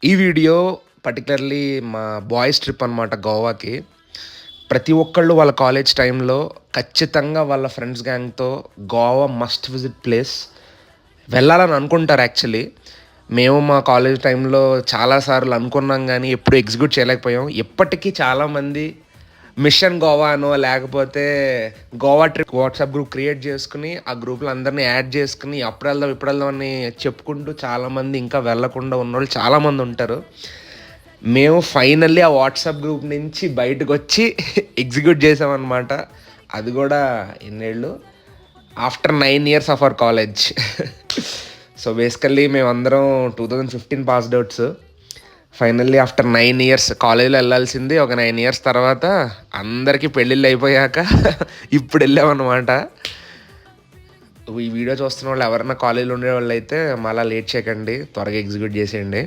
ఈ video particularly మా boys trip అనమాట గోవాకి. ప్రతి ఒక్కళ్ళు వాళ్ళ కాలేజ్ టైంలో ఖచ్చితంగా వాళ్ళ ఫ్రెండ్స్ గ్యాంగ్‌తో గోవా మస్ట్ విజిట్ ప్లేస్. వెళ్ళాలని అనుకుంటారు యాక్చువల్లీ. మేము మా కాలేజ్ టైంలో చాలా సార్లు అనుకున్నాం గానీ, ఎప్పుడు ఎగ్జిక్యూట్ చేయలేకపోయాం. ఇప్పటికీ చాలామంది మిషన్ గోవా అనో, లేకపోతే Goa trip WhatsApp group create చేసుకొని, ఆ గ్రూప్‌లో అందరిని యాడ్ చేసుకొని, అప్పుడెళ్దాం, ఇప్పుడెళ్దాం అని చెప్పుకుంటూ చాలామంది ఇంకా వెళ్ళకుండా ఉన్నోళ్ళు చాలామందుంటారు. మేము ఫైనల్లీ ఆ వాట్సాప్ గ్రూప్ నుంచి బయటకొచ్చి ఎగ్జిక్యూట్ చేసామనమాట. అది గూడా ఎన్నేళ్ళు? After 9 years of our college. So, basically మేమందరం 2015 passed outs. Finally after 9 years కాలేజ్‌లో ఎళ్ళాల్సింది ఒక 9 ఇయర్స్ తర్వాత అందరికీ పెళ్ళిళ్ళయిపోయాక ఇప్పుడెళ్ళామనమాట. ఈ వీడియో చూస్తున్నోళ్ళు ఎవరైనా కాలేజ్‌లో ఉండేవాళ్ళైతే మళ్ళా లేట్ చేయకండి. త్వరగా ఎగ్జిక్యూట్ చేసేయండి.